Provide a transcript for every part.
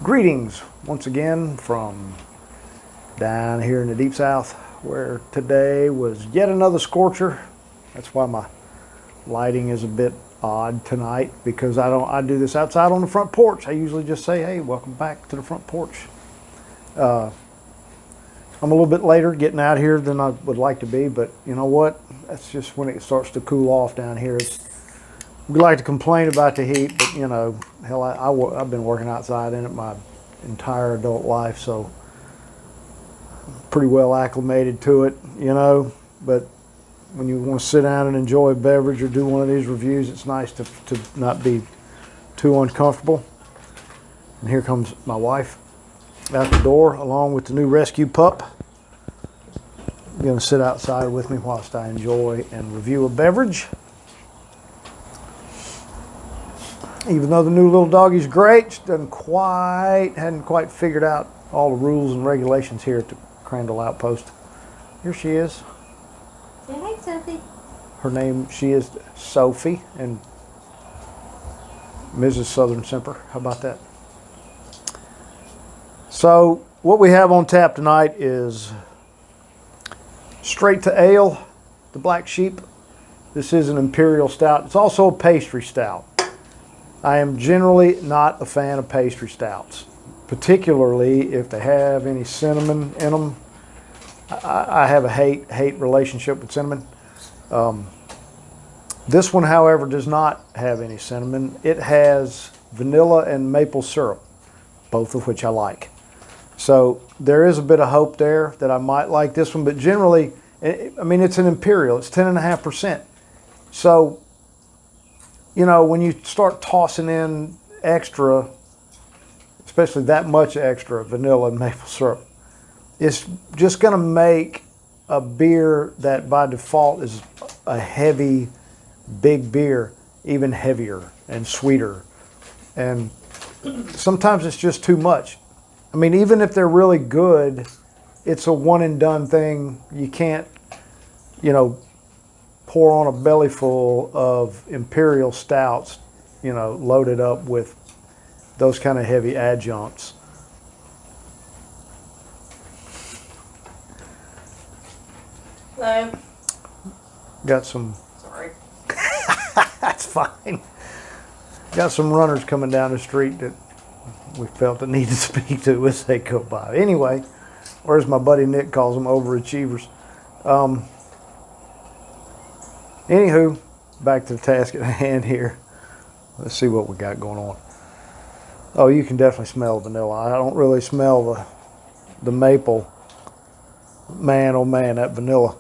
Greetings once again from down here in the deep south, where today was yet another scorcher. That's why my lighting is a bit odd tonight, because I do this outside on the front porch. I usually just say, hey, welcome back to the front porch. I'm a little bit later getting out here than I would like to be, but you know what? That's just when it starts to cool off down here. We like to complain about the heat, but you know, hell, I've been working outside in it my entire adult life, so I'm pretty well acclimated to it, you know. But when you want to sit down and enjoy a beverage or do one of these reviews, it's nice to not be too uncomfortable. And here comes my wife out the door along with the new rescue pup. You're going to sit outside with me whilst I enjoy and review a beverage. Even though the new little doggy's great, she hadn't quite figured out all the rules and regulations here at the Crandall Outpost. Here she is. Say hi, Sophie. Her name, she is Sophie, and Mrs. Southern Semper. How about that? So what we have on tap tonight is straight to ale, the Black Sheep. This is an Imperial Stout. It's also a pastry stout. I am generally not a fan of pastry stouts, particularly if they have any cinnamon in them. I have a hate relationship with cinnamon. This one, however, does not have any cinnamon. It has vanilla and maple syrup, both of which I like. So there is a bit of hope there that I might like this one, but generally, I mean, it's an Imperial. It's 10.5%. So, you know, when you start tossing in extra, especially that much extra vanilla and maple syrup, it's just going to make a beer that by default is a heavy, big beer even heavier and sweeter. And sometimes it's just too much. I mean, even if they're really good, it's a one and done thing. You can't, you know, pour on a belly full of Imperial stouts, you know, loaded up with those kind of heavy adjuncts. Hello. Got some, Sorry. that's fine. Got some runners coming down the street that we felt the need to speak to as they go by. Anyway, or as my buddy Nick calls them, overachievers. Anywho, back to the task at hand here. Let's see what we got going on. Oh, you can definitely smell vanilla. I don't really smell the maple. Man, oh man, that vanilla.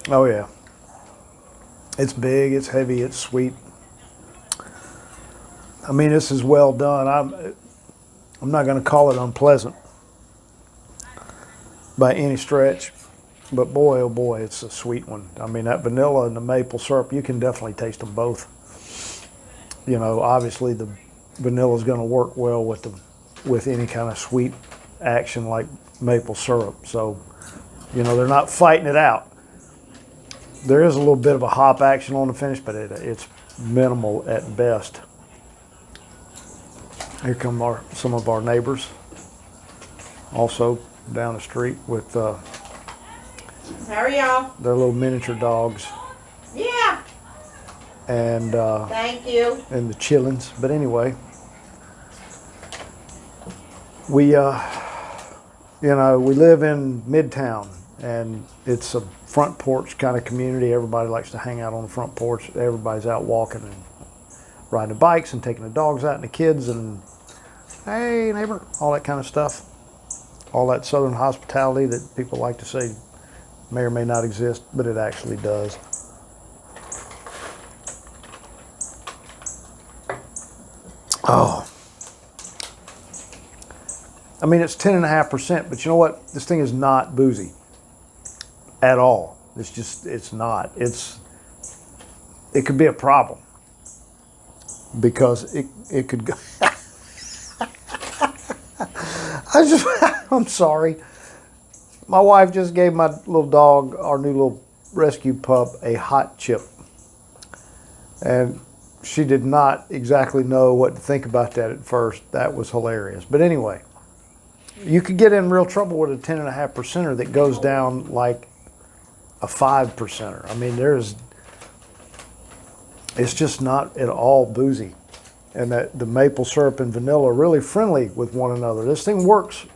Oh yeah. It's big, it's heavy, it's sweet. I mean, this is well done. I'm not going to call it unpleasant by any stretch, but boy, oh boy, it's a sweet one. I mean, that vanilla and the maple syrup, you can definitely taste them both. You know, obviously the vanilla is going to work well with any kind of sweet action like maple syrup. So, you know, they're not fighting it out. There is a little bit of a hop action on the finish, but it's minimal at best. Here come some of our neighbors, also down the street with How are y'all? their little miniature dogs. Yeah. And Thank you. and the chillins. But anyway, we you know, we live in Midtown, and it's a front porch kind of community. Everybody likes to hang out on the front porch. Everybody's out walking and riding the bikes and taking the dogs out and the kids and hey neighbor, all that kind of stuff. All that southern hospitality that people like to say may or may not exist, but it actually does. Oh. I mean, it's 10.5%, but you know what? This thing is not boozy at all. It's not. It could be a problem because it could go. I'm sorry. My wife just gave my little dog, our new little rescue pup, a hot chip And she did not exactly know what to think about that at first. That was hilarious. But anyway, you could get in real trouble with a 10.5% that goes down like a 5%. I mean, it's just not at all boozy. And that the maple syrup and vanilla are really friendly with one another. This thing works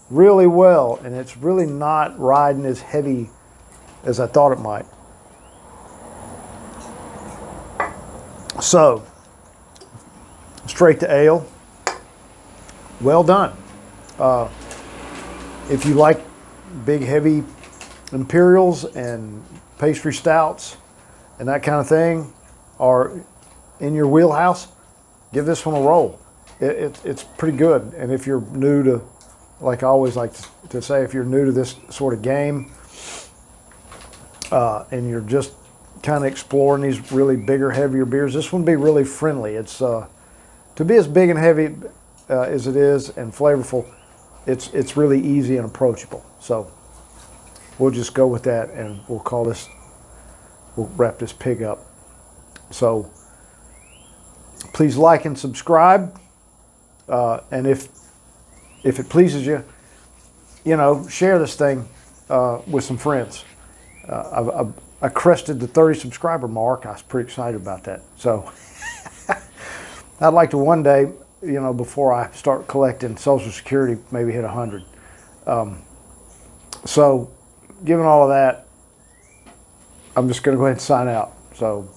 really well, and it's really not riding as heavy as I thought it might. So, straight to ale. Well done. If you like big, heavy imperials and pastry stouts and that kind of thing are in your wheelhouse, give this one a roll. It's pretty good. And if you're new to, like I always like to say, if you're new to this sort of game and you're just kind of exploring these really bigger, heavier beers, this one will be really friendly. It's to be as big and heavy as it is and flavorful, it's really easy and approachable. So we'll just go with that, and we'll wrap this pig up. So please like and subscribe, and if it pleases you, share this thing with some friends. I crested the 30 subscriber mark. I was pretty excited about that. So I'd like to one day, before I start collecting Social Security, maybe hit 100. So given all of that, I'm just going to go ahead and sign out. So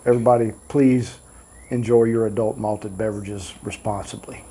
everybody, please enjoy your adult malted beverages responsibly.